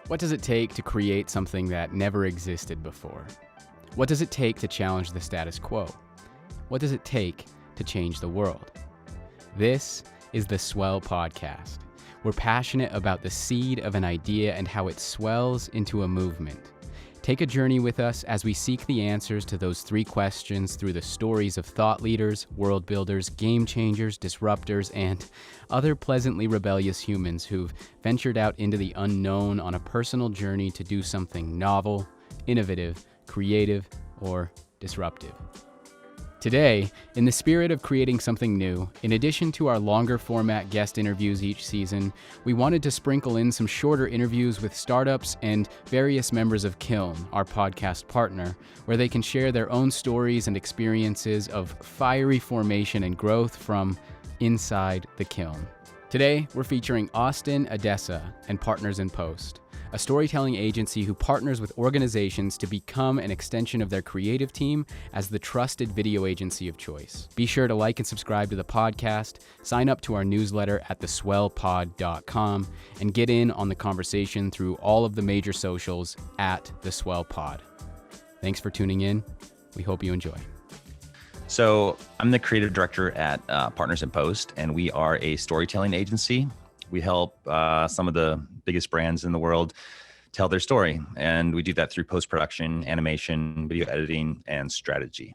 What does it take to create something that never existed before? What does it take to challenge the status quo? What does it take to change the world? This is the Swell Podcast. We're passionate about the seed of an idea and how it swells into a movement. Take a journey with us as we seek the answers to those three questions through the stories of thought leaders, world builders, game changers, disruptors, and other pleasantly rebellious humans who've ventured out into the unknown on a personal journey to do something novel, innovative, creative, or disruptive. Today, in the spirit of creating something new, in addition to our longer format guest interviews each season, we wanted to sprinkle in some shorter interviews with startups and various members of Kiln, our podcast partner, where they can share their own stories and experiences of fiery formation and growth from inside the kiln. Today, we're featuring Austin Adesso and Partners in Post, a storytelling agency who partners with organizations to become an extension of their creative team as the trusted video agency of choice. Be sure to like and subscribe to the podcast, sign up to our newsletter at theswellpod.com, and get in on the conversation through all of the major socials at The Swell Pod. Thanks for tuning in. We hope you enjoy. So I'm the creative director at Partners in Post, and we are a storytelling agency. We help some of the biggest brands in the world tell their story. And we do that through post-production, animation, video editing, and strategy.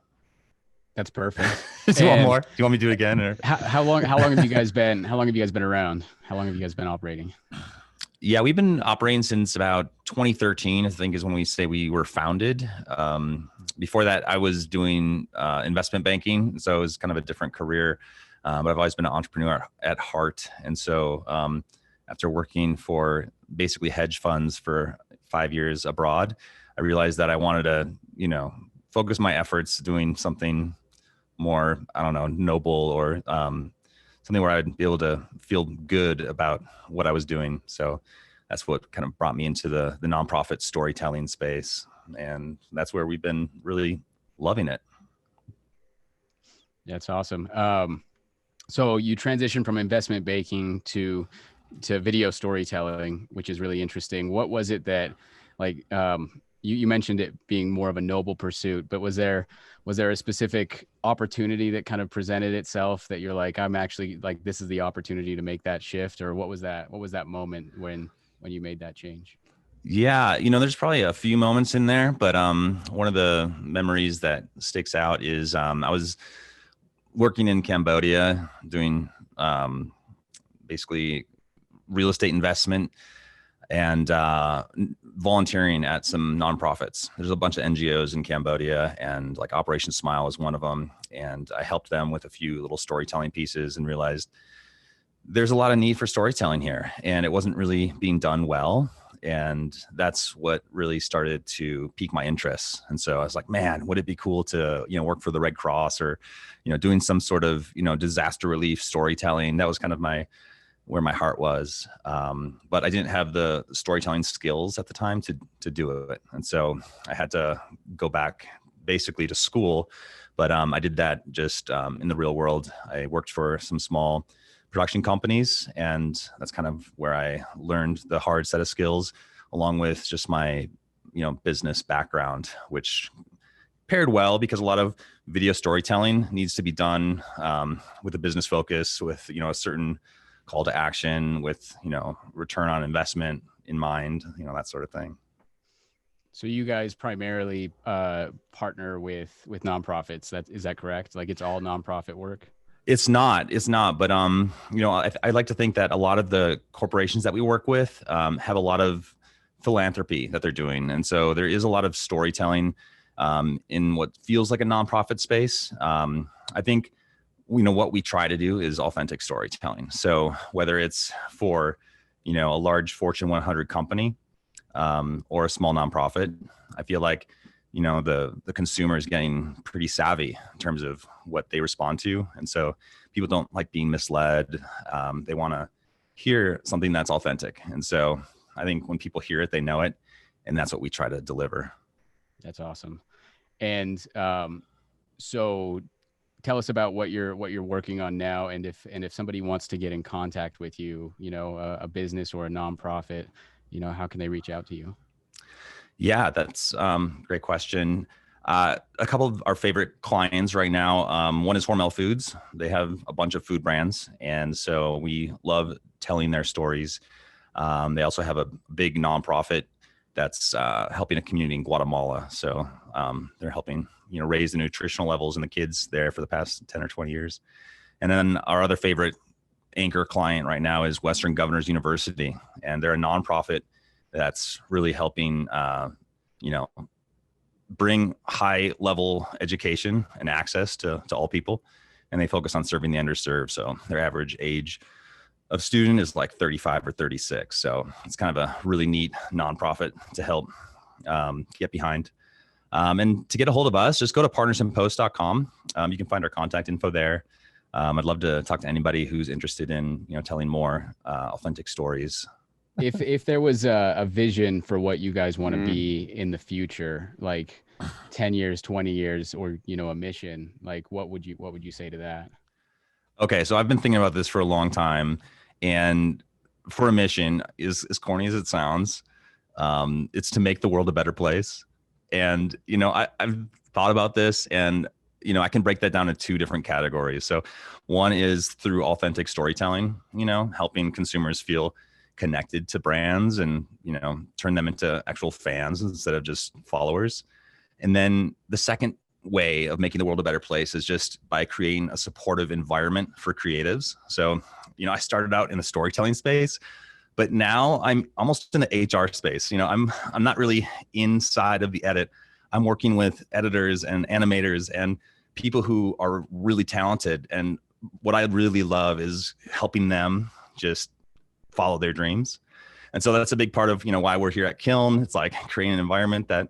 That's perfect. Do you want more? Do you want me to do it again? Or? How long have you guys been around? How long have you guys been operating? Yeah, we've been operating since about 2013, I think is when we say we were founded. Before that, I was doing investment banking. So it was kind of a different career. But I've always been an entrepreneur at heart. And so after working for basically hedge funds for 5 years abroad, I realized that I wanted to, focus my efforts doing something more, noble or something where I'd be able to feel good about what I was doing. So that's what kind of brought me into the nonprofit storytelling space. And that's where we've been really loving it. That's awesome. So you transitioned from investment banking to video storytelling, which is really interesting. What was it that, you mentioned it being more of a noble pursuit, but was there a specific opportunity that kind of presented itself that you're like, I'm actually like, this is the opportunity to make that shift? Or what was that moment when you made that change? Yeah, there's probably a few moments in there, but one of the memories that sticks out is I was working in Cambodia doing basically real estate investment and volunteering at some nonprofits. There's a bunch of NGOs in Cambodia, and like Operation Smile is one of them. And I helped them with a few little storytelling pieces and realized there's a lot of need for storytelling here, and it wasn't really being done well. And that's what really started to pique my interest. And so I was like, man, would it be cool to, work for the Red Cross or, doing some sort of, disaster relief storytelling. That was kind of where my heart was. But I didn't have the storytelling skills at the time to do it. And so I had to go back basically to school. But I did that just in the real world. I worked for some small production companies, and that's kind of where I learned the hard set of skills, along with just my business background, which paired well because a lot of video storytelling needs to be done with a business focus, with a certain call to action, with return on investment in mind, that sort of thing. So you guys primarily partner with nonprofits. Is that correct? Like it's all nonprofit work? It's not, but, I like to think that a lot of the corporations that we work with have a lot of philanthropy that they're doing. And so there is a lot of storytelling in what feels like a nonprofit space. I think, what we try to do is authentic storytelling. So whether it's for, a large Fortune 100 company or a small nonprofit, I feel like, the consumer is getting pretty savvy in terms of what they respond to. And so people don't like being misled. They want to hear something that's authentic. And so I think when people hear it, they know it. And that's what we try to deliver. That's awesome. And so tell us about what you're working on now. And if somebody wants to get in contact with you, a business or a nonprofit, how can they reach out to you? Yeah, that's great question. A couple of our favorite clients right now. One is Hormel Foods. They have a bunch of food brands, and so we love telling their stories. They also have a big nonprofit that's helping a community in Guatemala. So they're helping raise the nutritional levels in the kids there for the past 10 or 20 years. And then our other favorite anchor client right now is Western Governors University, and they're a nonprofit that's really helping bring high level education and access to all people. And they focus on serving the underserved. So their average age of student is like 35 or 36. So it's kind of a really neat nonprofit to help get behind. And to get a hold of us, just go to partnersinpost.com. You can find our contact info there. I'd love to talk to anybody who's interested in telling more authentic stories. If there was a vision for what you guys want to be in the future, like 10 years, 20 years, or a mission, like what would you say to that? Okay, so I've been thinking about this for a long time, and for a mission, as corny as it sounds, it's to make the world a better place. And I've thought about this, and I can break that down into two different categories. So one is through authentic storytelling, helping consumers feel connected to brands and turn them into actual fans instead of just followers. And then the second way of making the world a better place is just by creating a supportive environment for creatives. So I started out in the storytelling space, but now I'm almost in the HR space. I'm not really inside of the edit. I'm working with editors and animators and people who are really talented, and what I really love is helping them just follow their dreams. And so that's a big part of why we're here at Kiln. It's like creating an environment that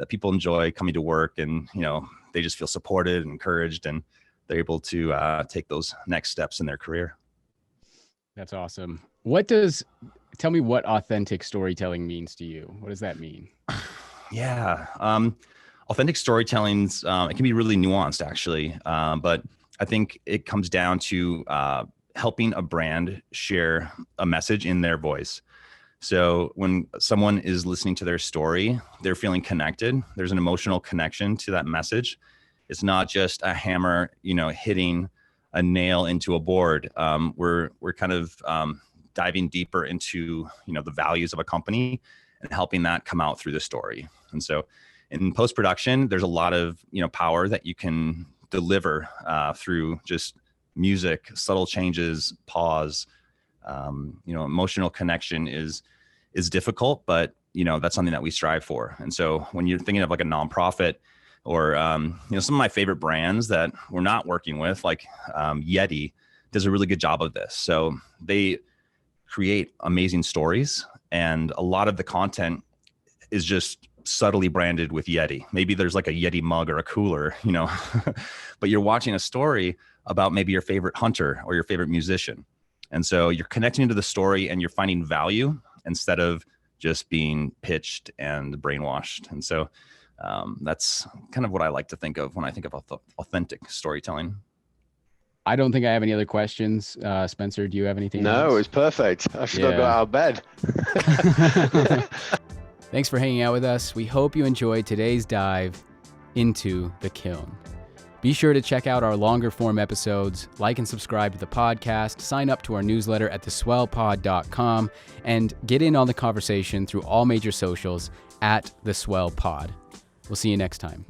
people enjoy coming to work, and they just feel supported and encouraged, and they're able to take those next steps in their career. That's awesome. Tell me what authentic storytelling means to you. What does that mean? Yeah. Authentic storytelling's, it can be really nuanced actually. But I think it comes down to helping a brand share a message in their voice. So when someone is listening to their story, they're feeling connected. There's an emotional connection to that message. It's not just a hammer, hitting a nail into a board. We're kind of diving deeper into, the values of a company and helping that come out through the story. And so in post-production, there's a lot of, power that you can deliver through just music, subtle changes, pause. Emotional connection is difficult, but that's something that we strive for. And so when you're thinking of like a nonprofit or some of my favorite brands that we're not working with, like Yeti, does a really good job of this. So they create amazing stories, and a lot of the content is just subtly branded with Yeti. Maybe there's like a Yeti mug or a cooler, but you're watching a story about maybe your favorite hunter or your favorite musician. And so you're connecting to the story and you're finding value instead of just being pitched and brainwashed. And so that's kind of what I like to think of when I think of authentic storytelling. I don't think I have any other questions. Spencer, do you have anything else? No, it's perfect. I should have got out of bed. Thanks for hanging out with us. We hope you enjoyed today's dive into the Kiln. Be sure to check out our longer form episodes, like and subscribe to the podcast, sign up to our newsletter at theswellpod.com, and get in on the conversation through all major socials at theswellpod. We'll see you next time.